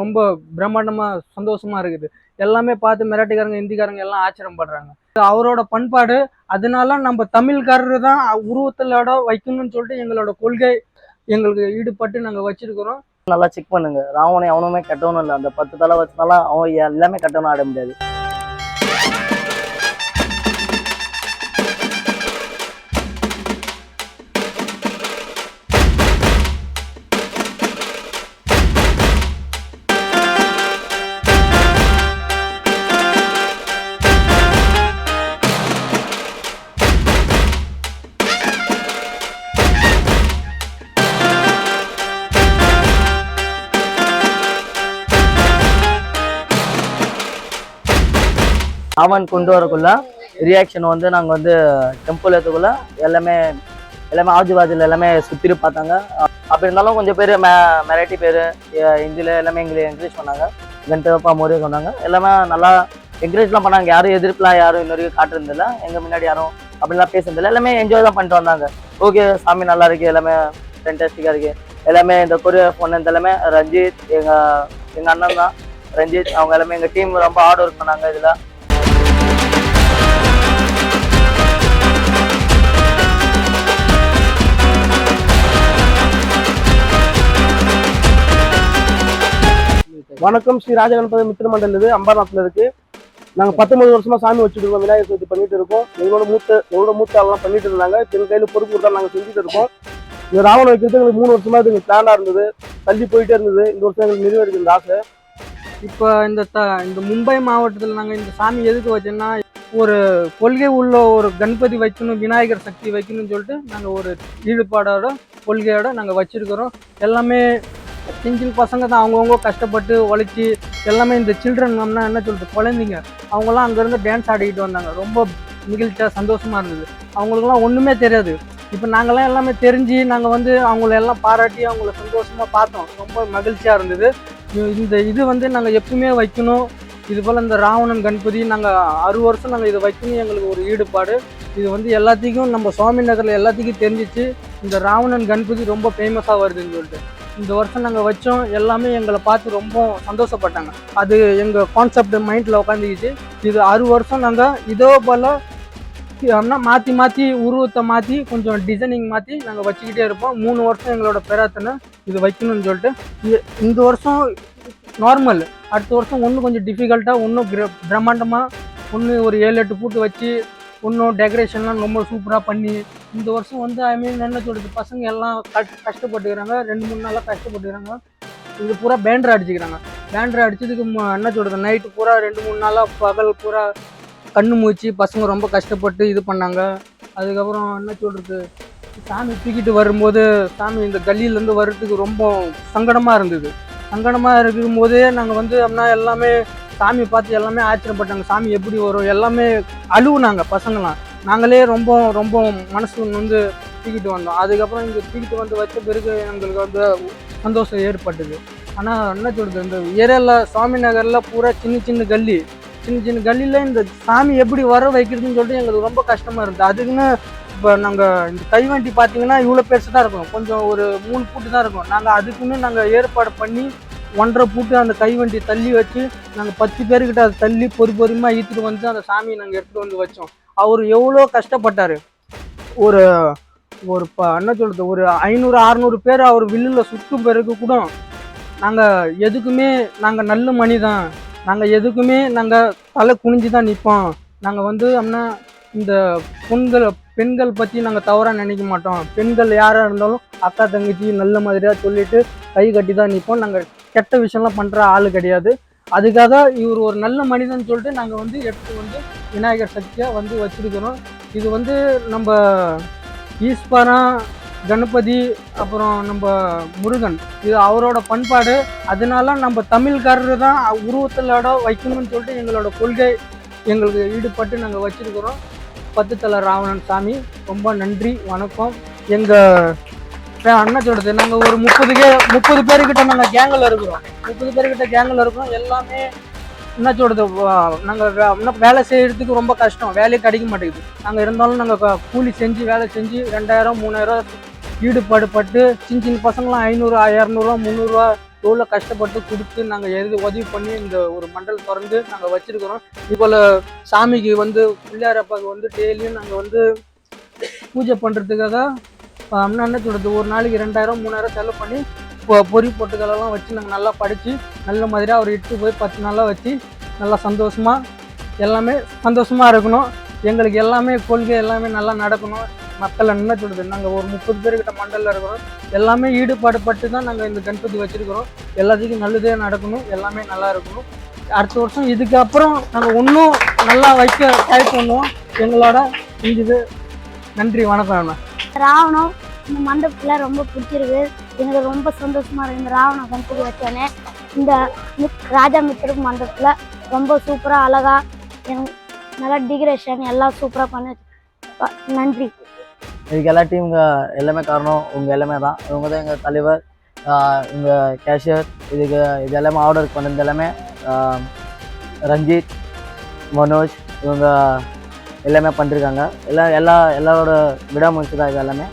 ரொம்ப பிரம்மாண்டமா சந்தோஷமா இருக்குது. எல்லாமே பார்த்து மிராட்டிக்காரங்க, ஹிந்திக்காரங்க எல்லாம் ஆச்சரியப்படுறாங்க. அவரோட பண்பாடு. அதனால நம்ம தமிழ்காரரு தான் உருவத்தலோட வைக்கணும்னு சொல்லிட்டு எங்களோட கொள்கை. எங்களுக்கு ஈடுபட்டு நாங்க வச்சிருக்கிறோம். நல்லா செக் பண்ணுங்க. ராவணன் எவனுமே கெட்டவனும் இல்லை. அந்த 10 தலை வச்சனால அவன் எல்லாமே கெட்டவனும் ஆட முடியாது. அவன் கொண்டு வரக்குள்ள ரியாக்ஷன் வந்து நாங்கள் வந்து டெம்பிள் ஏற்றுக்குள்ள எல்லாமே ஆஜுபாஜில் எல்லாமே சுற்றி பார்த்தாங்க. அப்படி இருந்தாலும் கொஞ்சம் பேர் மெராட்டி பேர் ஹிந்தியில் எல்லாமே என்கரேஜ் பண்ணாங்க. கண்டப்பா மோரே சொன்னாங்க. எல்லாமே நல்லா என்கரேஜ்லாம் பண்ணாங்க. யாரும் எதிர்ப்புலாம் யாரும் இன்னொரு காட்டுறதில்ல. எங்கள் முன்னாடி யாரும் அப்படிலாம் பேசுறதில்ல. எல்லாமே என்ஜாய் தான் பண்ணிட்டு வந்தாங்க. ஓகே, சாமி நல்லா இருக்கு, எல்லாமே ஃபேன்டாஸ்டிக்காக இருக்கு. எல்லாமே இந்த கொரியோகிராஃப் பண்ணது எல்லாமே ரஞ்சித், எங்கள் அண்ணன் தான் ரஞ்சித். அவங்க எல்லாமே எங்கள் டீம் ரொம்ப ஹார்ட் ஒர்க் பண்ணாங்க. இதில் வணக்கம். ஸ்ரீ ராஜகணபதி மித்திர மண்டல் இது அம்பர்நாத்ல இருக்கு. நாங்கள் 19 வருஷமா சாமி வச்சுட்டு இருக்கோம். விநாயகர் சதுர்த்தி பண்ணிட்டு இருக்கோம். எங்களோட மூத்த ஆள்லாம் பண்ணிட்டு இருந்தாங்க. எங்கள் கையில் பொறுப்பு கொடுத்தா நாங்கள் செஞ்சுட்டு இருக்கோம். இந்த ராவணம் வைக்கிறது எங்களுக்கு 3 வருஷமா எங்களுக்கு பிளானா இருந்தது. தள்ளி போயிட்டே இருந்தது. இந்த வருஷம் எங்களுக்கு நிறைவேறிக்கு இந்த ஆசை. இப்போ இந்த மும்பை மாவட்டத்தில் நாங்கள் இந்த சாமி எதுக்கு வச்சோன்னா, ஒரு கொள்கை உள்ள ஒரு கணபதி வைக்கணும், விநாயகர் சக்தி வைக்கணும்னு சொல்லிட்டு நாங்கள் ஒரு ஈடுபாடோட கொள்கையோட நாங்கள் வச்சிருக்கிறோம். எல்லாமே சின்ன பசங்க தான். அவங்கவுங்க கஷ்டப்பட்டு உழைச்சி எல்லாமே இந்த சில்ட்ரன்னா என்ன சொல்கிறது, குழந்தைங்க அவங்களாம் அங்கேருந்து டான்ஸ் ஆடிக்கிட்டு வந்தாங்க. ரொம்ப நிகழ்ச்சியாக சந்தோஷமாக இருந்தது. அவங்களுக்குலாம் ஒன்றுமே தெரியாது. இப்போ நாங்கள்லாம் எல்லாமே தெரிஞ்சு நாங்கள் வந்து அவங்கள எல்லாம் பாராட்டி அவங்கள சந்தோஷமாக பார்த்தோம். ரொம்ப மகிழ்ச்சியாக இருந்தது. இது வந்து நாங்கள் எப்பவுமே வைக்கணும். இது போல் இந்த ராவணன் கணபதி நாங்கள் 6 வருஷம் நாங்கள் இதை வைக்கணும். எங்களுக்கு ஒரு ஈடுபாடு. இது வந்து எல்லாத்துக்கும் நம்ம சுவாமி நகரில் எல்லாத்துக்கும் தெரிஞ்சிச்சு. இந்த ராவணன் கணபதி ரொம்ப ஃபேமஸாக வருதுன்னு சொல்லிட்டு இந்த வருஷம் நாங்கள் வச்சோம். எல்லாமே எங்களை பார்த்து ரொம்ப சந்தோஷப்பட்டாங்க. அது எங்கள் கான்செப்ட் மைண்டில் உட்காந்துக்கிச்சு. இது 6 வருஷம் நாங்கள் இதோ போல் மாற்றி உருவத்தை மாற்றி கொஞ்சம் டிசைனிங் மாற்றி நாங்கள் வச்சுக்கிட்டே இருப்போம். 3 வருஷம் எங்களோட பிரார்த்தனை இது வைக்கணும்னு சொல்லிட்டு. இந்த வருஷம் நார்மல், அடுத்த வருஷம் ஒன்று கொஞ்சம் டிஃபிகல்ட்டாக, இன்னும் பிரம்மாண்டமாக, ஒன்று ஒரு 7-8 பூட்டு வச்சு இன்னும் டெக்கரேஷன்லாம் ரொம்ப சூப்பராக பண்ணி இந்த வருஷம் வந்து என்ன சொல்கிறது, பசங்க எல்லாம் கஷ்டப்பட்டுக்கிறாங்க. 2-3 நாளாக கஷ்டப்பட்டுக்கிறாங்க. இது பூரா பேண்டரை அடிச்சுக்கிறாங்க. பேண்டரை அடிச்சதுக்கு என்ன சொல்கிறது, நைட்டு பூரா 2-3 நாளாக பகல் பூரா கண்ணு மூச்சு பசங்க ரொம்ப கஷ்டப்பட்டு இது பண்ணாங்க. அதுக்கப்புறம் என்ன சொல்கிறது, சாமி தூக்கிட்டு வரும்போது சாமி இந்த கல்லியிலேருந்து வர்றதுக்கு ரொம்ப சங்கடமாக இருந்தது. சங்கடமாக இருக்கும்போதே நாங்கள் வந்து அப்படின்னா எல்லாமே சாமி பார்த்து எல்லாமே ஆச்சரியப்பட்டாங்க. சாமி எப்படி வரும், எல்லாமே அழுவுனாங்க பசங்களாம். நாங்களே ரொம்ப மனசு வந்து தூக்கிட்டு வந்தோம். அதுக்கப்புறம் இங்கே தூக்கிட்டு வந்து வச்ச பிறகு எங்களுக்கு வந்து சந்தோஷம் ஏற்பட்டது. ஆனால் என்ன சொல்கிறது, இந்த ஏரியாவில் சுவாமி நகரில் பூரா சின்ன கல்லியில் இந்த சாமி எப்படி வர வைக்கிறதுன்னு சொல்லிட்டு எங்களுக்கு ரொம்ப கஷ்டமாக இருந்தது. அதுக்குன்னு இப்போ நாங்கள் இந்த கைவண்டி பார்த்தீங்கன்னா இவ்வளோ பெருசு தான் இருக்கும். கொஞ்சம் ஒரு 3 பூட்டு தான் இருக்கும். நாங்கள் அதுக்குன்னு நாங்கள் ஏற்பாடு பண்ணி 1.5 பூட்டு அந்த கைவண்டி தள்ளி வச்சு நாங்கள் 10 பேருக்கிட்ட அதை தள்ளி பொறுமையாக ஈத்துட்டு வந்து அந்த சாமியை நாங்கள் எடுத்துகிட்டு வந்து வச்சோம். அவர் எவ்வளோ கஷ்டப்பட்டார். ஒரு என்ன சொல்கிறது, ஒரு 500-600 பேர் அவர் வில்லில் சுற்றும் பிறகு கூட நாங்கள் எதுக்குமே நாங்கள் நல்ல மணி தான், நாங்கள் எதுக்குமே நாங்கள் தலை குனிஞ்சு தான் நிற்போம். நாங்கள் வந்து அப்படின்னா இந்த பெண்கள் பற்றி நாங்கள் தவறாக நினைக்க மாட்டோம். பெண்கள் யாராக இருந்தாலும் அக்கா தங்கச்சி நல்ல மாதிரியாக சொல்லிட்டு கை கட்டி தான் நிற்போம். நாங்கள் கெட்ட விஷயம்லாம் பண்ணுற ஆள் கிடையாது. அதுக்காக இவர் ஒரு நல்ல மனிதன் சொல்லிட்டு நாங்கள் வந்து எடுத்து வந்து விநாயகர் சக்தியாக வந்து வச்சுருக்கிறோம். இது வந்து நம்ம ஈஸ்வரன், கணபதி, அப்புறம் நம்ம முருகன், இது அவரோட பண்பாடு. அதனால நம்ம தமிழ்காரரு தான் உருவத்தலோட வைக்கணும்னு சொல்லிட்டு எங்களோட கொள்கை. எங்களுக்கு ஈடுபட்டு நாங்கள் வச்சுருக்கிறோம். 10 தலை ராவணன் சாமி. ரொம்ப நன்றி, வணக்கம். எங்கள் என்ன சொல்கிறது, நாங்கள் ஒரு 30 பேருக்கிட்ட நாங்கள் கேங்கில் இருக்கிறோம். 30 பேருக்கிட்ட கேங்கில் இருக்கிறோம். எல்லாமே என்ன சொல்கிறது, நாங்கள் வேலை செய்கிறதுக்கு ரொம்ப கஷ்டம். வேலையே கிடைக்க மாட்டேங்குது. நாங்கள் இருந்தாலும் நாங்கள் கூலி செஞ்சு வேலை செஞ்சு 2000-3000 ஈடுபாடு பட்டு சின்ன பசங்களாம் 500, 200, 300, எவ்வளோ கஷ்டப்பட்டு கொடுத்து நாங்கள் உதவி பண்ணி இந்த ஒரு மண்டல் திறந்து நாங்கள் வச்சிருக்கிறோம். இதுபோல் சாமிக்கு வந்து பிள்ளையாரப்பாவுக்கு வந்து டெய்லியும் நாங்கள் வந்து பூஜை பண்ணுறதுக்காக என்ன சொல்கிறது, ஒரு நாளைக்கு 2000 3000 செலவு பண்ணி பொறி பொட்டுகளெல்லாம் வச்சு நாங்கள் நல்லா படித்து நல்ல மாதிரியாக அவர் இட்டு போய் 10 நாளாக வச்சு நல்லா எல்லாமே சந்தோஷமாக இருக்கணும். எங்களுக்கு எல்லாமே கொள்கை எல்லாமே நல்லா நடக்கணும். மக்கள் என்ன சொல்கிறது, நாங்கள் ஒரு 30 பேர்கிட்ட மண்டலில் இருக்கிறோம். எல்லாமே ஈடுபாடு பட்டு தான் நாங்கள் இந்த கணபதி வச்சுருக்கிறோம். எல்லாத்துக்கும் நல்லதே நடக்கணும், எல்லாமே நல்லா இருக்கணும். அடுத்த வருஷம் இதுக்கப்புறம் நாங்கள் இன்னும் நல்லா வைக்க ட்ரை பண்ணுவோம். எங்களோட செஞ்சது நன்றி, வணக்கம். ராவணம் இந்த மண்டபத்தில் ரொம்ப பிடிச்சிருக்கு. எனக்கு ரொம்ப சந்தோஷமா இருக்கு. இந்த ராவணம் கணபதி வச்சோன்னே இந்த ராஜா மித்திர மண்டபத்தில் ரொம்ப சூப்பராக அழகாக எனக்கு நல்லா டெக்கரேஷன் எல்லாம் சூப்பராக பண்ணி நன்றி. இதுக்கு எல்லா டீமுங்க எல்லாமே காரணம் உங்கள் எல்லாமே தான். இவங்க தான் எங்கள் தலைவர், எங்கள் கேஷியர். இது எல்லாமே ஆர்டர் பண்ணது எல்லாமே ரஞ்சித், மனோஜ், இவங்க எல்லாமே பண்ணிருக்காங்க. எல்லாரோட விடாமுயற்சி தான் இது எல்லாமே.